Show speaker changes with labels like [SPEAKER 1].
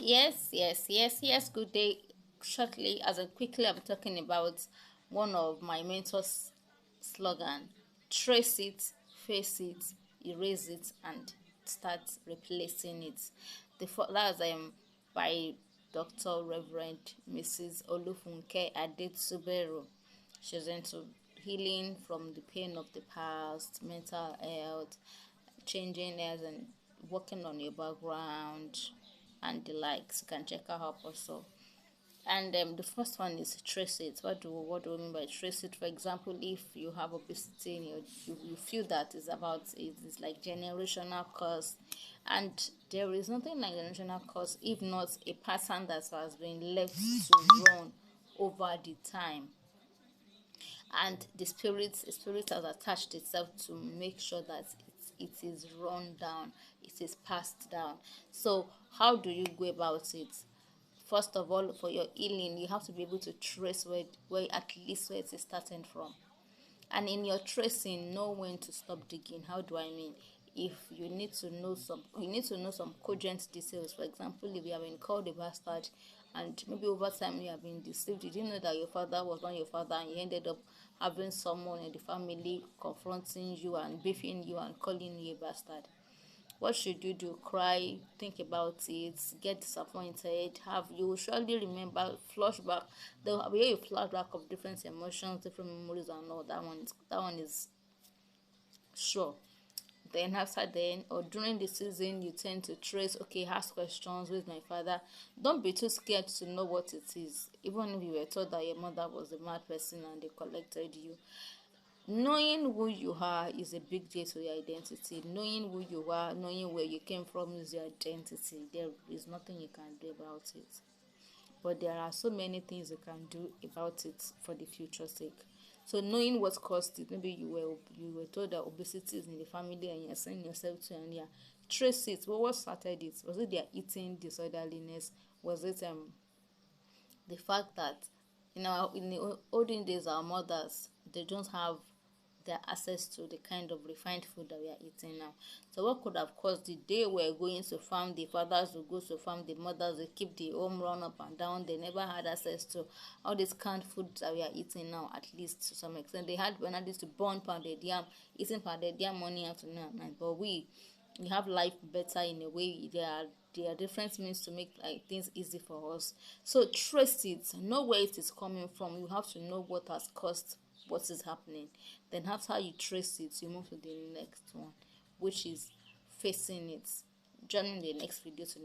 [SPEAKER 1] Yes. Good day. Shortly, as I quickly, I'm talking about one of my mentors' slogan: trace it, face it, erase it, and start replacing it. That's by Dr. Reverend Mrs. Olufunke Adetuberu. She's into healing from the pain of the past, mental health, changing as and working on your background and the likes. You can check her out also. And the first one is trace it. What do we mean by trace it? For example, if you have obesity and you feel that it's like generational cause, and there is nothing like generational cause if not a pattern that has been left to run over the time, and the spirit has attached itself to make sure that it is run down, it is passed down. So how do you go about it? First of all, for your healing, you have to be able to trace where at least where it is starting from, and in your tracing know when to stop digging. How do I mean? If you need to know some cogent details. For example, if you have been called a bastard and maybe over time you have been deceived, you didn't know that your father was not your father, and you ended up having someone in the family confronting you and beefing you and calling you a bastard. What should you do? Cry, think about it, get disappointed. Have you surely remember flashback? There will be a flashback of different emotions, different memories, and all. That one is sure. Then after then or during the season, you tend to trace. Okay, ask questions. With my father? Don't be too scared to know what it is. Even if you were told that your mother was a mad person and they collected you, knowing who you are is a big deal to your identity. Knowing who you are, knowing where you came from is your identity. There is nothing you can do about it. But there are so many things you can do about it for the future sake. So knowing what caused it, maybe you were told that obesity is in the family and you're saying yourself to, and yeah, trace it. Well, what started it? Was it their eating disorderliness? Was it the fact that in the olden days our mothers, they don't have their access to the kind of refined food that we are eating now? So what could have caused the day we're going to farm, the fathers will go to farm, the mothers will keep the home run up and down, they never had access to all this canned food that we are eating now. At least to some extent, they had when I used to burn pounded yam, eating pounded yam morning, afternoon, and night. But we have life better in a way. There are different means to make like things easy for us. So trace it, know where it is coming from. You have to know what has caused what is happening. Then after you trace it, you move to the next one, which is facing it. Join in the next video to